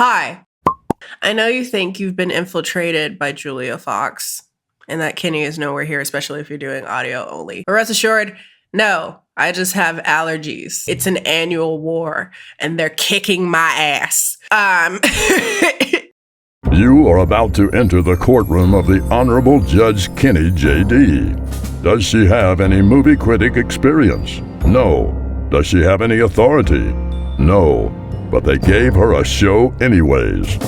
Hi. I know you think you've been infiltrated by Julia Fox and that Kenny is nowhere here, especially if you're doing audio only. But rest assured, no, I just have allergies. It's an annual war and they're kicking my ass. You are about to enter the courtroom of the Honorable Judge KennieJD. Does she have any movie critic experience? No. Does she have any authority? No. But they gave her a show anyways.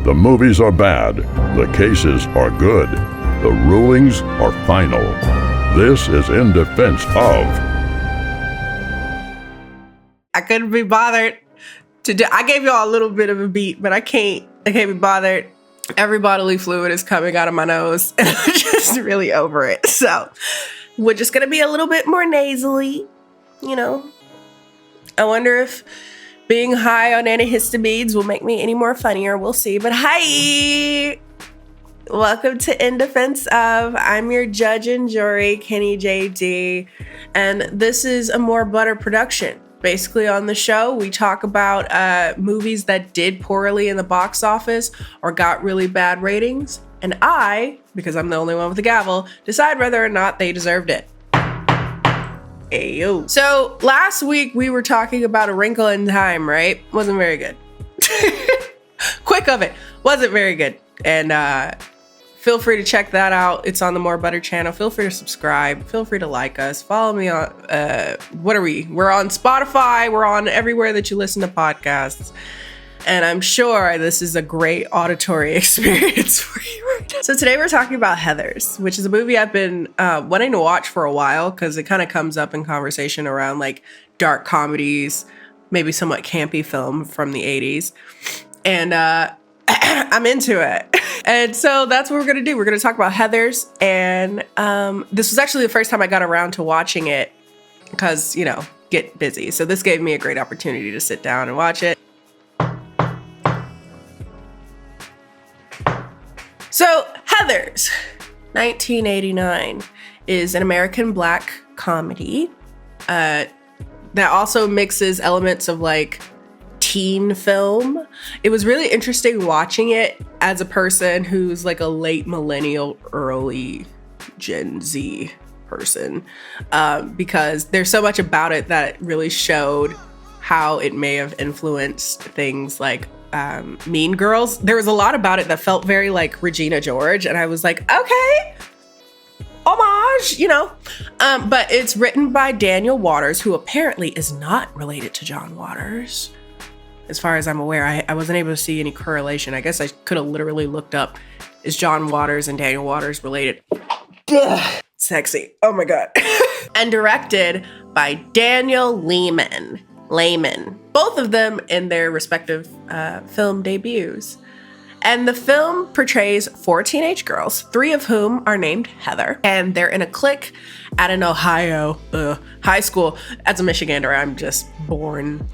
The movies are bad. The cases are good. The rulings are final. This is in defense of... I couldn't be bothered to do. I gave y'all a little bit of a beat, but I can't be bothered. Every bodily fluid is coming out of my nose and I'm just really over it. So we're just going to be a little bit more nasally, you know. I wonder if being high on antihistamines will make me any more funnier. We'll see. But hi! Welcome to In Defense Of. I'm your judge and jury, KennieJD. And this is a More Butter production. Basically on the show, we talk about movies that did poorly in the box office or got really bad ratings. And I, because I'm the only one with the gavel, decide whether or not they deserved it. Ayo. So last week we were talking about A Wrinkle in Time, right? Wasn't very good. Quick of it. Wasn't very good. And feel free to check that out. It's on the More Butter channel. Feel free to subscribe. Feel free to like us. Follow me on, what are we? We're on Spotify. We're on everywhere that you listen to podcasts. And I'm sure this is a great auditory experience for you right now. So today we're talking about Heathers, which is a movie I've been wanting to watch for a while because it kind of comes up in conversation around like dark comedies, maybe somewhat campy film from the 80s. And I'm into it. And so that's what we're going to do. We're going to talk about Heathers. And this was actually the first time I got around to watching it because, you know, get busy. So this gave me a great opportunity to sit down and watch it. So Heathers, 1989, is an American Black comedy that also mixes elements of like teen film. It was really interesting watching it as a person who's like a late millennial, early Gen Z person, because there's so much about it that really showed how it may have influenced things like Mean Girls. There was a lot about it that felt very like Regina George, and I was like, okay, homage, you know. But it's written by Daniel Waters, who apparently is not related to John Waters. As far as I'm aware, I wasn't able to see any correlation. I guess I could have literally looked up, is John Waters and Daniel Waters related? Ugh, sexy. Oh my God. And directed by Daniel Lehman. Both of them in their respective film debuts. And the film portrays 4 teenage girls, 3 of whom are named Heather. And they're in a clique at an Ohio high school. As a Michigander, I'm just born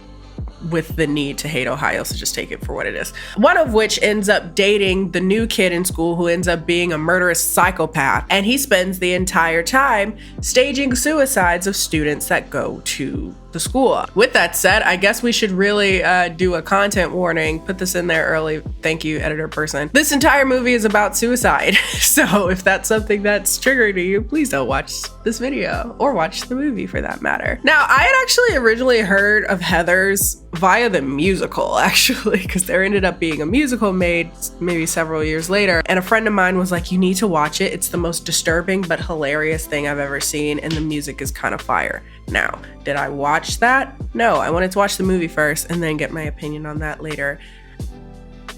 with the need to hate Ohio, so just take it for what it is. One of which ends up dating the new kid in school who ends up being a murderous psychopath. And he spends the entire time staging suicides of students that go to the school. With that said, I guess we should really do a content warning. Put this in there early. Thank you, editor person. This entire movie is about suicide. So if that's something that's triggering to you, please don't watch this video or watch the movie for that matter. Now, I had actually originally heard of Heathers via the musical, actually, because there ended up being a musical made maybe several years later. And a friend of mine was like, you need to watch it. It's the most disturbing but hilarious thing I've ever seen. And the music is kind of fire. Now, did I watch that? No, I wanted to watch the movie first and then get my opinion on that later.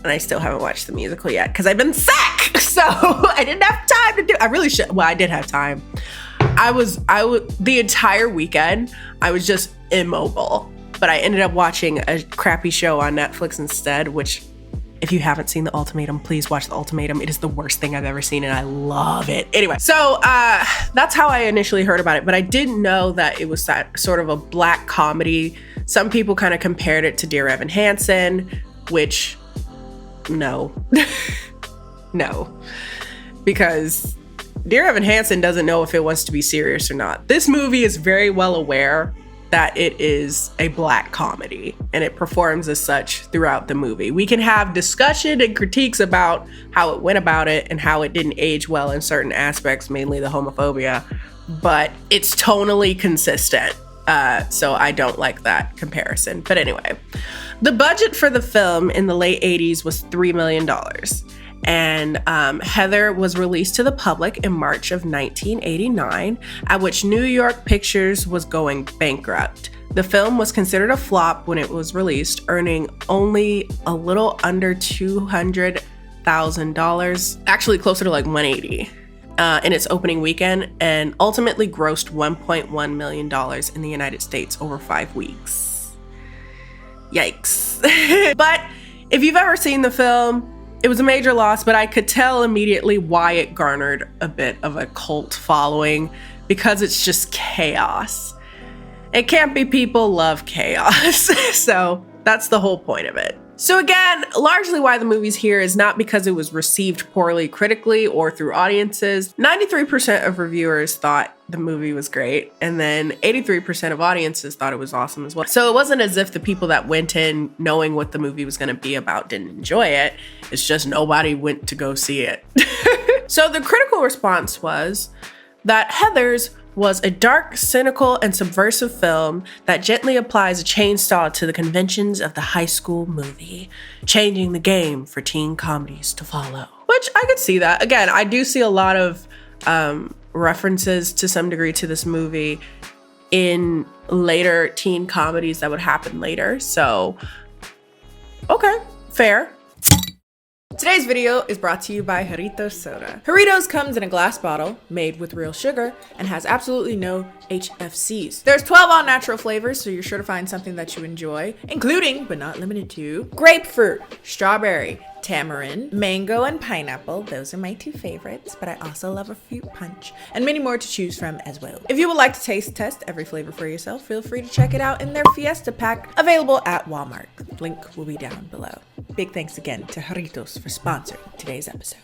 And I still haven't watched the musical yet because I've been sick. So I didn't have time to do. I really should. Well, I did have time. I was the entire weekend, I was just immobile. But I ended up watching a crappy show on Netflix instead, which if you haven't seen The Ultimatum, please watch The Ultimatum. It is the worst thing I've ever seen and I love it. Anyway, so that's how I initially heard about it, but I didn't know that it was that sort of a black comedy. Some people kind of compared it to Dear Evan Hansen, which no, no, because Dear Evan Hansen doesn't know if it wants to be serious or not. This movie is very well aware that it is a Black comedy, and it performs as such throughout the movie. We can have discussion and critiques about how it went about it and how it didn't age well in certain aspects, mainly the homophobia, but it's tonally consistent. So I don't like that comparison. But anyway, the budget for the film in the late 80s was $3 million. And Heather was released to the public in March of 1989, at which New York Pictures was going bankrupt. The film was considered a flop when it was released, earning only a little under $200,000, actually closer to like $180,000 in its opening weekend, and ultimately grossed $1.1 million in the United States over 5 weeks. Yikes. But if you've ever seen the film, it was a major loss, but I could tell immediately why it garnered a bit of a cult following, because it's just chaos. And campy people love chaos. So that's the whole point of it. So again, largely why the movie's here is not because it was received poorly critically or through audiences. 93% of reviewers thought the movie was great, and then 83% of audiences thought it was awesome as well. So it wasn't as if the people that went in knowing what the movie was going to be about didn't enjoy it. It's just nobody went to go see it. So the critical response was that Heathers was a dark, cynical, and subversive film that gently applies a chainsaw to the conventions of the high school movie, changing the game for teen comedies to follow. Which I could see that. Again, I do see a lot of references to some degree to this movie in later teen comedies that would happen later. So, okay, fair. Today's video is brought to you by Jarritos Soda. Jarritos comes in a glass bottle made with real sugar and has absolutely no HFCs. There's 12 all-natural flavors, so you're sure to find something that you enjoy, including, but not limited to, grapefruit, strawberry, tamarind, mango, and pineapple. Those are my 2 favorites, but I also love a fruit punch, and many more to choose from as well. If you would like to taste test every flavor for yourself, feel free to check it out in their Fiesta Pack, available at Walmart. Link will be down below. Big thanks again to Jarritos for sponsoring today's episode.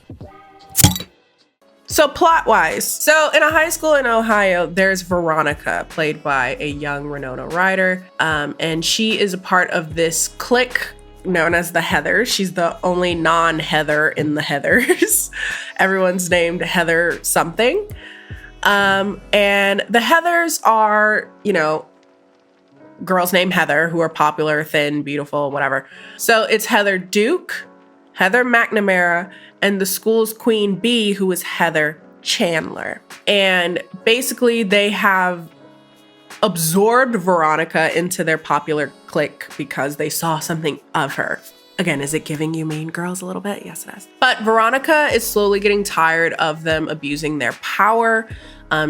So plot-wise, so in a high school in Ohio, there's Veronica, played by a young Winona Ryder, and she is a part of this clique known as the Heathers. She's the only non-Heather in the Heathers. Everyone's named Heather something. And the Heathers are, you know, girls named Heather who are popular, thin, beautiful, whatever. So it's Heather Duke, Heather McNamara, and the school's queen bee, who is Heather Chandler. And basically they have absorbed Veronica into their popular clique because they saw something of her. Again, is it giving you Mean Girls a little bit? Yes, it is. But Veronica is slowly getting tired of them abusing their power.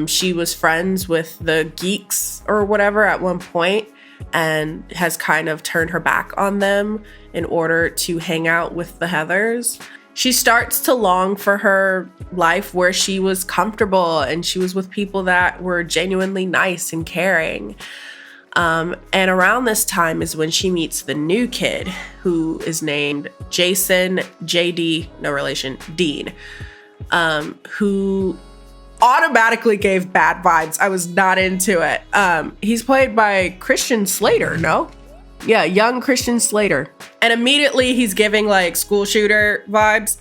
She was friends with the geeks or whatever at one point and has kind of turned her back on them in order to hang out with the Heathers. She starts to long for her life where she was comfortable and she was with people that were genuinely nice and caring. And around this time is when she meets the new kid, who is named Jason JD, no relation, Dean, who automatically gave bad vibes. I was not into it. He's played by Christian Slater, no? Yeah, young Christian Slater. And immediately he's giving like school shooter vibes.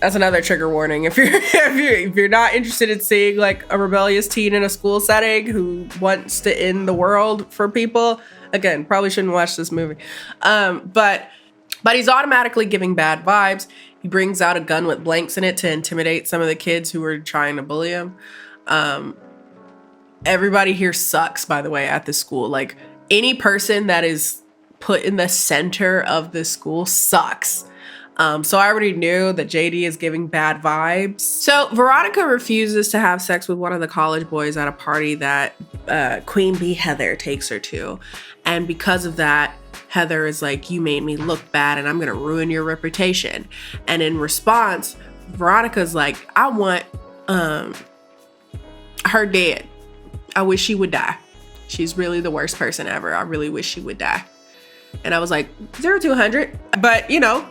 That's another trigger warning. If you're not interested in seeing like a rebellious teen in a school setting who wants to end the world for people, again, probably shouldn't watch this movie. But he's automatically giving bad vibes. He brings out a gun with blanks in it to intimidate some of the kids who were trying to bully him. Everybody here sucks, by the way, at the school. Like any person that is put in the center of the school sucks. So I already knew that JD is giving bad vibes. So Veronica refuses to have sex with one of the college boys at a party that Queen Bee Heather takes her to. And because of that, Heather is like, you made me look bad and I'm gonna ruin your reputation. And in response, Veronica's like, I want her dead. I wish she would die. She's really the worst person ever. I really wish she would die. And I was like, 0 to 100. But you know,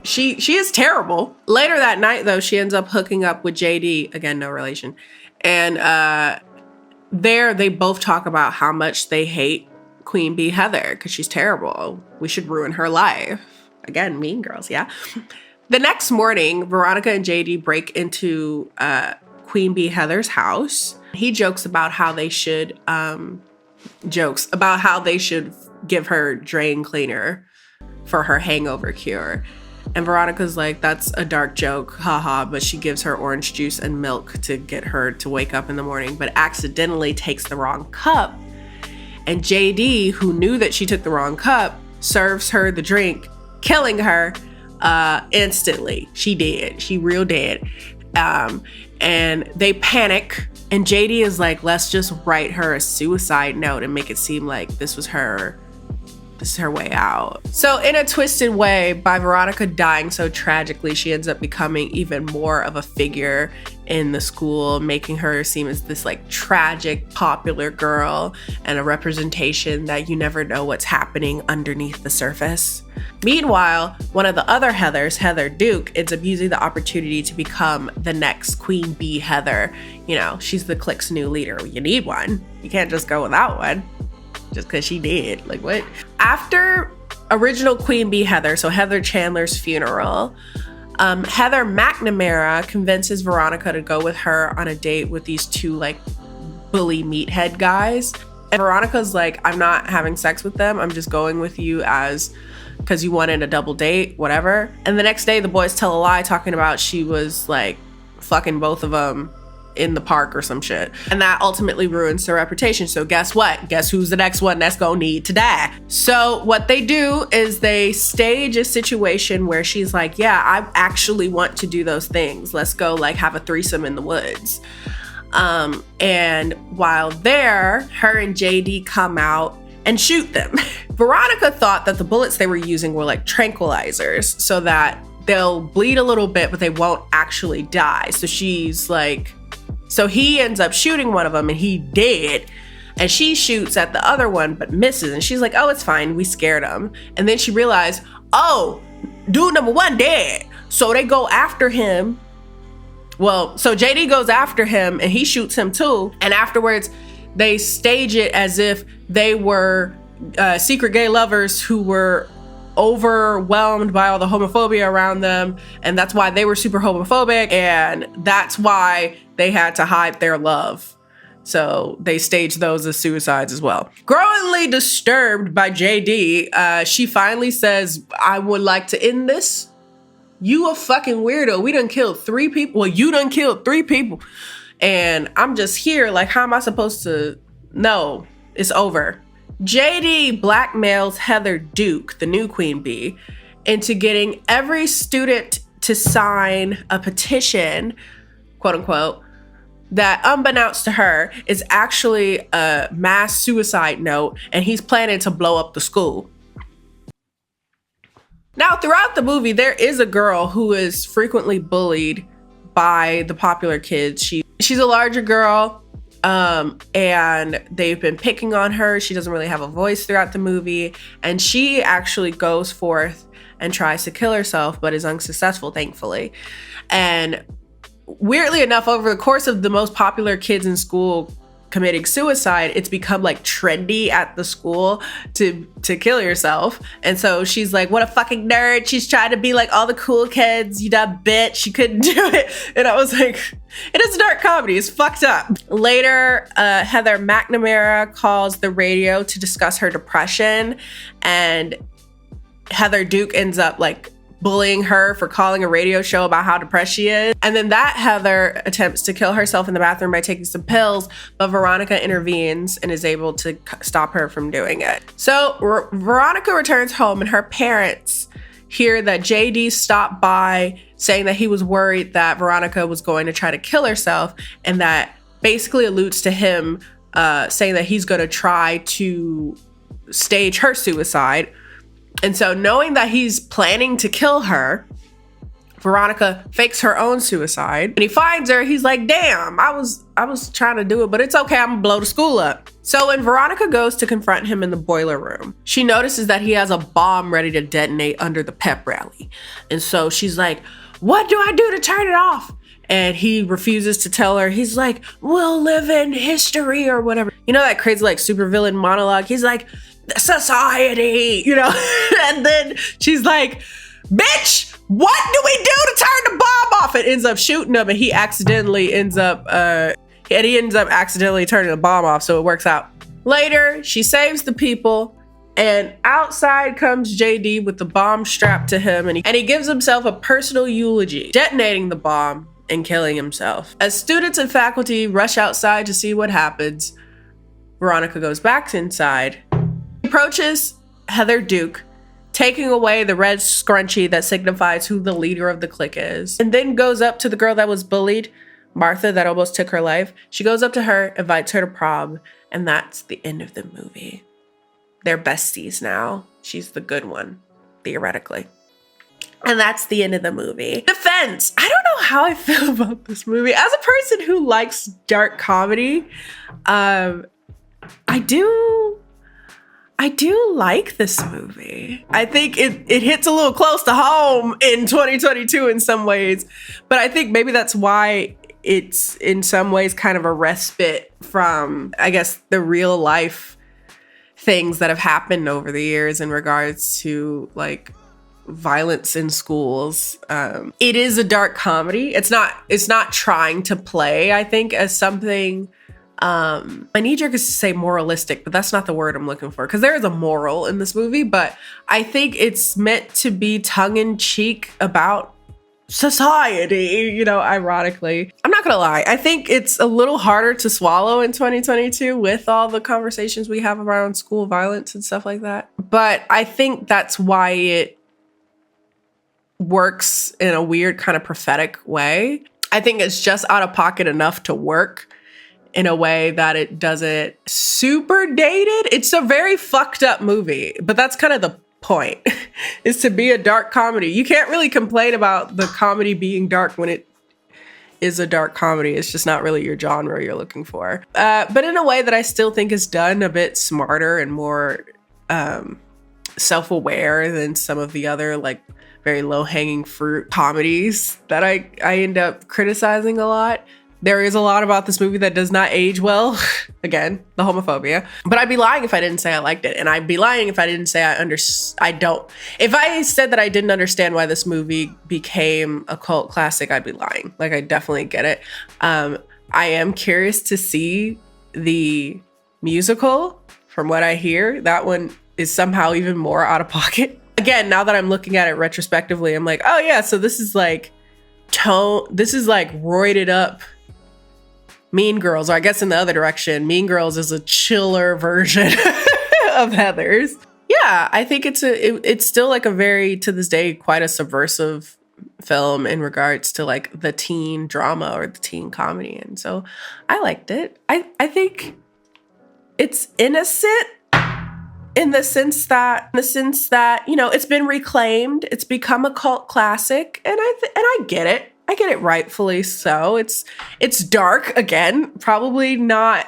she is terrible. Later that night though, she ends up hooking up with JD, again, no relation. And there they both talk about how much they hate Queen Bee Heather because she's terrible. We should ruin her life. Again, Mean Girls, yeah. The next morning, Veronica and JD break into Queen Bee Heather's house. He jokes about how they should give her drain cleaner for her hangover cure. And Veronica's like, that's a dark joke, haha, but she gives her orange juice and milk to get her to wake up in the morning, but accidentally takes the wrong cup. And JD, who knew that she took the wrong cup, serves her the drink, killing her instantly. She dead. She real dead. And they panic. And JD is like, let's just write her a suicide note and make it seem like this is her way out. So in a twisted way, by Veronica dying so tragically, she ends up becoming even more of a figure in the school, making her seem as this like tragic, popular girl and a representation that you never know what's happening underneath the surface. Meanwhile, one of the other Heathers, Heather Duke, ends up using the opportunity to become the next Queen Bee Heather. You know, she's the clique's new leader. You need one. You can't just go without one. Just because she did. Like, what? After original Queen Bee Heather, so Heather Chandler's funeral, Heather McNamara convinces Veronica to go with her on a date with these two, like, bully meathead guys. And Veronica's like, I'm not having sex with them. I'm just going with you because you wanted a double date, whatever. And the next day, the boys tell a lie talking about she was, like, fucking both of them in the park or some shit. And that ultimately ruins their reputation. So guess what? Guess who's the next one that's gonna need to die? So what they do is they stage a situation where she's like, yeah, I actually want to do those things. Let's go like have a threesome in the woods. And while there, her and JD come out and shoot them. Veronica thought that the bullets they were using were like tranquilizers so that they'll bleed a little bit, but they won't actually die. So she's like, so he ends up shooting one of them and he dead. And she shoots at the other one, but misses. And she's like, oh, it's fine. We scared him. And then she realized, oh, dude number one dead. So they go after him. Well, so JD goes after him and he shoots him too. And afterwards, they stage it as if they were secret gay lovers who were overwhelmed by all the homophobia around them, and that's why they were super homophobic, and that's why they had to hide their love. So they staged those as suicides as well. Growingly disturbed by JD, she finally says, I would like to end this. You a fucking weirdo. We done killed 3 people. Well, you done killed 3 people. And I'm just here, like, how am I supposed to know? It's over. JD blackmails Heather Duke, the new Queen Bee, into getting every student to sign a petition, quote unquote, that unbeknownst to her is actually a mass suicide note, and he's planning to blow up the school. Now, throughout the movie, there is a girl who is frequently bullied by the popular kids. She's a larger girl. And they've been picking on her. She doesn't really have a voice throughout the movie. And she actually goes forth and tries to kill herself, but is unsuccessful, thankfully. And weirdly enough, over the course of the most popular kids in school committing suicide, it's become like trendy at the school to kill yourself. And so she's like, what a fucking nerd. She's trying to be like all the cool kids. You dumb bitch. She couldn't do it. And I was like, it is a dark comedy. It's fucked up. Later, Heather McNamara calls the radio to discuss her depression, and Heather Duke ends up like bullying her for calling a radio show about how depressed she is. And then that Heather attempts to kill herself in the bathroom by taking some pills, but Veronica intervenes and is able to stop her from doing it. So Veronica returns home and her parents hear that JD stopped by saying that he was worried that Veronica was going to try to kill herself, and that basically alludes to him saying that he's going to try to stage her suicide. And so knowing that he's planning to kill her, Veronica fakes her own suicide. When he finds her, he's like, damn, I was trying to do it, but it's okay, I'm gonna blow the school up. So when Veronica goes to confront him in the boiler room, she notices that he has a bomb ready to detonate under the pep rally. And so she's like, what do I do to turn it off? and he refuses to tell her. He's like, we'll live in history or whatever. You know, that crazy like supervillain monologue. He's like, society, you know? And then she's like, bitch, what do we do to turn the bomb off? It ends up shooting him, and he ends up accidentally turning the bomb off, so it works out. Later, she saves the people, and outside comes JD with the bomb strapped to him, and he gives himself a personal eulogy, detonating the bomb and killing himself. As students and faculty rush outside to see what happens, Veronica goes back inside. She approaches Heather Duke, taking away the red scrunchie that signifies who the leader of the clique is, and then goes up to the girl that was bullied, Martha, that almost took her life. She goes up to her, invites her to prom, and that's the end of the movie. They're besties now. She's the good one, theoretically. And that's the end of the movie. Defense. I don't know how I feel about this movie. As a person who likes dark comedy, I do like this movie. I think it hits a little close to home in 2022 in some ways, but I think maybe that's why it's in some ways kind of a respite from, I guess, the real life things that have happened over the years in regards to like violence in schools. It is a dark comedy. It's not trying to play, I think, as something, my knee jerk is to say moralistic, but that's not the word I'm looking for, because there is a moral in this movie, but I think it's meant to be tongue-in-cheek about society, you know, ironically. I'm not gonna lie, I think it's a little harder to swallow in 2022 with all the conversations we have around school violence and stuff like that. But I think that's why it works in a weird kind of prophetic way. I think it's just out of pocket enough to work in a way that it doesn't super dated. It's a very fucked up movie, but that's kind of the point, is to be a dark comedy. You can't really complain about the comedy being dark when it is a dark comedy. It's just not really your genre you're looking for. But in a way that I still think is done a bit smarter and more self-aware than some of the other like very low-hanging fruit comedies that I end up criticizing a lot. There is a lot about this movie that does not age well. Again, the homophobia. But I'd be lying if I didn't say I liked it. And I'd be lying if I didn't say if I said that I didn't understand why this movie became a cult classic, I'd be lying. Like, I definitely get it. I am curious to see the musical. From what I hear, that one is somehow even more out of pocket. Again, now that I'm looking at it retrospectively, I'm like, oh yeah, so this is like roided up Mean Girls, or I guess in the other direction, Mean Girls is a chiller version of Heathers. Yeah, I think it's still like a very, to this day, quite a subversive film in regards to like the teen drama or the teen comedy. And so I liked it. I think it's innocent in the sense that, you know, it's been reclaimed. It's become a cult classic, and I get it. I get it, rightfully so. It's dark, again, probably not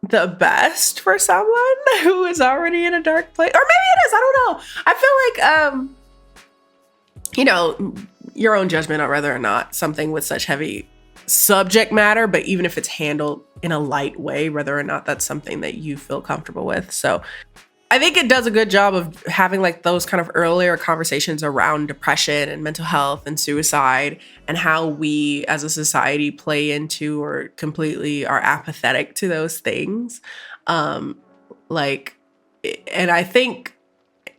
the best for someone who is already in a dark place. Or maybe it is, I don't know. I feel like, you know, your own judgment on whether or not something with such heavy subject matter, but even if it's handled in a light way, whether or not that's something that you feel comfortable with. So I think it does a good job of having like those kind of earlier conversations around depression and mental health and suicide, and how we as a society play into or completely are apathetic to those things. And I think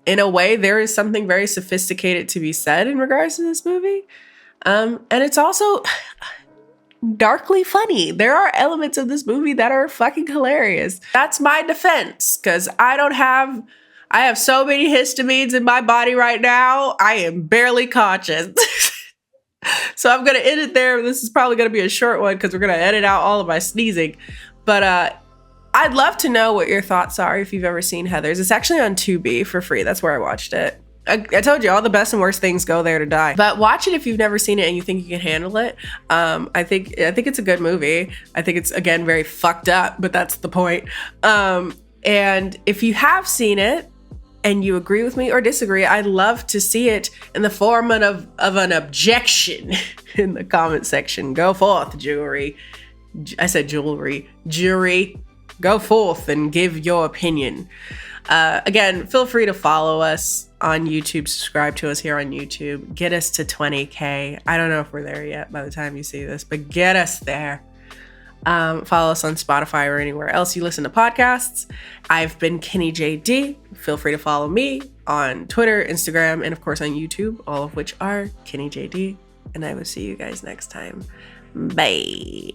in a way there is something very sophisticated to be said in regards to this movie. And it's also darkly funny. There are elements of this movie that are fucking hilarious. That's my defense, because I have so many histamines in my body right now. I am barely conscious. So I'm going to end it there. This is probably going to be a short one because we're going to edit out all of my sneezing. But I'd love to know what your thoughts are if you've ever seen Heathers. It's actually on Tubi for free. That's where I watched it. I told you, all the best and worst things go there to die. But watch it if you've never seen it and you think you can handle it. I think it's a good movie. I think it's, again, very fucked up, but that's the point. And if you have seen it, and you agree with me or disagree, I'd love to see it in the form of an objection in the comment section. Go forth, jury. I said jewelry. Jury, go forth and give your opinion. Again, feel free to follow us on YouTube, subscribe to us here on YouTube, get us to 20K. I don't know if we're there yet by the time you see this, but get us there. Follow us on Spotify or anywhere else you listen to podcasts. I've been KennieJD. Feel free to follow me on Twitter, Instagram, and of course on YouTube, all of which are KennieJD. And I will see you guys next time. Bye.